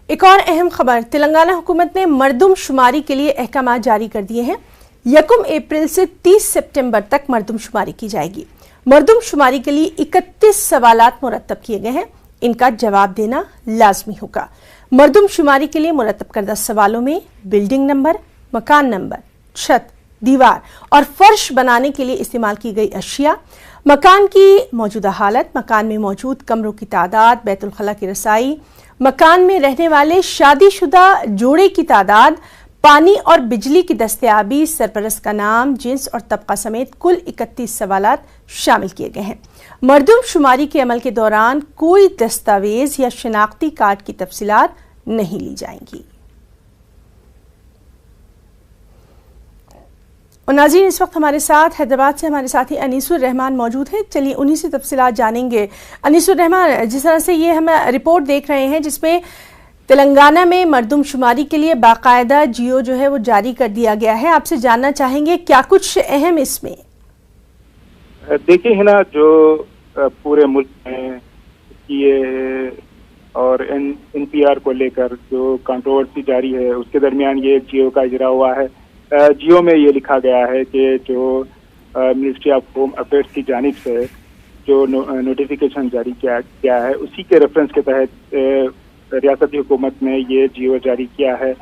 ایک اور اہم خبر، تلنگانہ حکومت نے مردم شماری کے لیے احکامات جاری کر دیے ہیں۔ 1 اپریل سے 30 سپٹمبر تک مردم شماری کی جائے گی۔ مردم شماری کے لیے 31 سوالات مرتب کیے گئے ہیں، ان کا جواب دینا لازمی ہوگا۔ مردم شماری کے لیے مرتب کردہ سوالوں میں بلڈنگ نمبر، مکان نمبر، چھت، دیوار اور فرش بنانے کے لیے استعمال کی گئی اشیاء، مکان کی موجودہ حالت، مکان میں موجود کمروں کی تعداد، بیت الخلاء کی رسائی، مکان میں رہنے والے شادی شدہ جوڑے کی تعداد، پانی اور بجلی کی دستیابی، سرپرست کا نام، جنس اور طبقہ سمیت کل 31 سوالات شامل کیے گئے ہیں۔ مردم شماری کے عمل کے دوران کوئی دستاویز یا شناختی کارڈ کی تفصیلات نہیں لی جائیں گی۔ اور ناظرین، اس وقت ہمارے ساتھ حیدرآباد سے ہمارے ساتھی انیس الرحمان موجود ہیں، چلیے انہی سے تفصیلات جانیں گے۔ انیس الرحمان، جس طرح سے یہ ہم رپورٹ دیکھ رہے ہیں جس میں تلنگانہ میں مردم شماری کے لیے باقاعدہ جیو جو ہے وہ جاری کر دیا گیا ہے، آپ سے جاننا چاہیں گے کیا کچھ اہم اس میں؟ دیکھیں ہے نا، جو پورے ملک میں یہ اور این پی آر کو لے کر جو کنٹروورسی جاری ہے، اس کے درمیان یہ جیو کا اجرا ہوا ہے۔ جیو میں یہ لکھا گیا ہے کہ جو منسٹری آف ہوم افیئرس کی جانب سے جو نوٹیفیکیشن جاری کیا گیا ہے، اسی کے ریفرنس کے تحت ریاستی حکومت نے یہ جیو جاری کیا ہے۔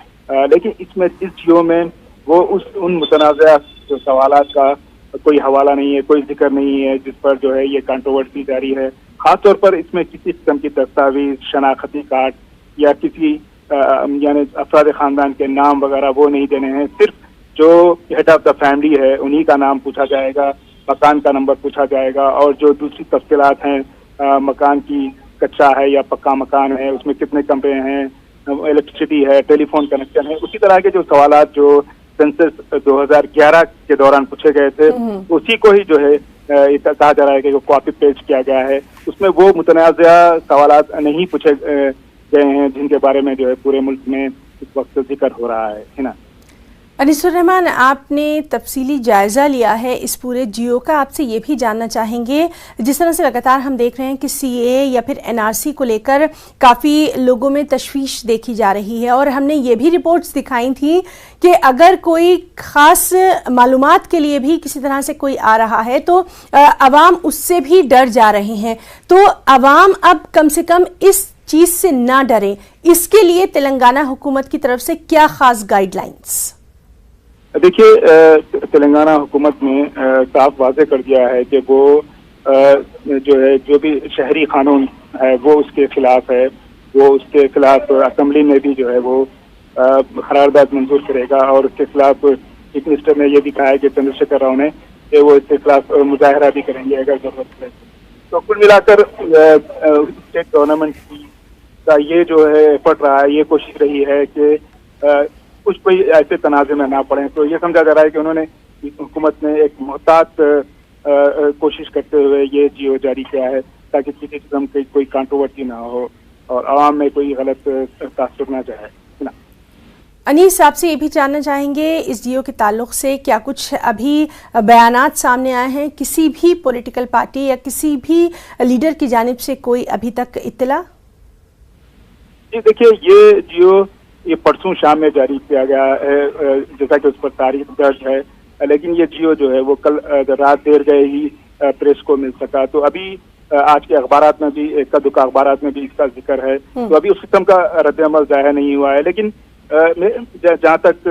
لیکن اس جیو میں وہ ان متنازعہ جو سوالات کا کوئی حوالہ نہیں ہے، کوئی ذکر نہیں ہے جس پر جو ہے یہ کنٹروورسی جاری ہے۔ خاص طور پر اس میں کسی قسم کی دستاویز، شناختی کارڈ یا کسی یعنی افراد خاندان کے نام وغیرہ وہ نہیں دینے ہیں۔ صرف جو ہیڈ آف دا فیملی ہے انہی کا نام پوچھا جائے گا، مکان کا نمبر پوچھا جائے گا، اور جو دوسری تفصیلات ہیں، مکان کی کچا ہے یا پکا مکان ہے، اس میں کتنے کمرے ہیں، الیکٹریسٹی ہے، ٹیلی فون کنیکشن ہے، اسی طرح کے جو سوالات جو سینسس 2011 کے دوران پوچھے گئے تھے، اسی کو ہی جو ہے کہا جا رہا ہے کہ کاپی پیسٹ کیا گیا ہے۔ اس میں وہ متنازعہ سوالات نہیں پوچھے گئے ہیں جن کے بارے میں جو ہے پورے ملک میں اس وقت ذکر ہو رہا ہے نا۔ انیس الرحمان، آپ نے تفصیلی جائزہ لیا ہے اس پورے جیو کا، آپ سے یہ بھی جاننا چاہیں گے جس طرح سے لگاتار ہم دیکھ رہے ہیں کہ سی اے یا پھر این آر سی کو لے کر کافی لوگوں میں تشویش دیکھی جا رہی ہے، اور ہم نے یہ بھی رپورٹس دکھائی تھی کہ اگر کوئی خاص معلومات کے لیے بھی کسی طرح سے کوئی آ رہا ہے تو عوام اس سے بھی ڈر جا رہے ہیں، تو عوام اب کم سے کم اس چیز سے نہ ڈرے، اس کے لیے تلنگانہ حکومت کی طرف سے کیا خاص گائیڈ لائنز؟ دیکھیے، تلنگانہ حکومت نے صاف واضح کر دیا ہے کہ وہ جو ہے جو بھی شہری قانون ہے وہ اس کے خلاف ہے، وہ اس کے خلاف اسمبلی میں بھی جو ہے وہ قرارداد منظور کرے گا، اور اس کے خلاف چیف منسٹر نے یہ بھی کہا ہے کہ چندر شیکھر راؤ نے کہ وہ اس کے خلاف مظاہرہ بھی کریں گے اگر ضرورت پڑے۔ تو کل ملا کر اسٹیٹ گورنمنٹ کا یہ جو ہے ایفرٹ رہا ہے، یہ کوشش رہی ہے کہ کچھ کوئی ایسے تنازع میں نہ پڑیں۔ تو یہ سمجھا جا رہا ہے کہ انہوں نے حکومت نے ایک محتاط کوشش کرتے ہوئے یہ جیو جاری کیا ہے تاکہ کسی قسم کی کوئی کنٹروورسی نہ ہو اور عوام میں کوئی غلط تاثر نہ جائے۔ انیس، آپ سے یہ بھی جاننا چاہیں گے اس جیو کے تعلق سے کیا کچھ ابھی بیانات سامنے آئے ہیں، کسی بھی پولیٹیکل پارٹی یا کسی بھی لیڈر کی جانب سے کوئی ابھی تک اطلاع؟ جی دیکھیے، یہ جیو یہ پرسوں شام میں جاری کیا گیا ہے، جیسا کہ اس پر تاریخ درج ہے، لیکن یہ جیو جو ہے وہ کل رات دیر گئے ہی پریس کو مل سکا۔ تو ابھی آج کے اخبارات میں بھی، اکا دکا اخبارات میں بھی اس کا ذکر ہے، تو ابھی اس قسم کا رد عمل ظاہر نہیں ہوا ہے۔ لیکن جہاں تک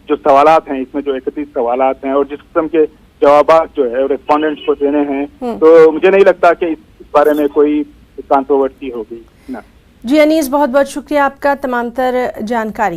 جو سوالات ہیں، اس میں جو 31 سوالات ہیں اور جس قسم کے جوابات جو ہے ریسپونڈنٹس کو دینے ہیں، تو مجھے نہیں لگتا کہ اس بارے میں کوئی کنٹروورسی ہوگی نا۔ جی انیس، بہت بہت شکریہ آپ کا تمام تر جانکاری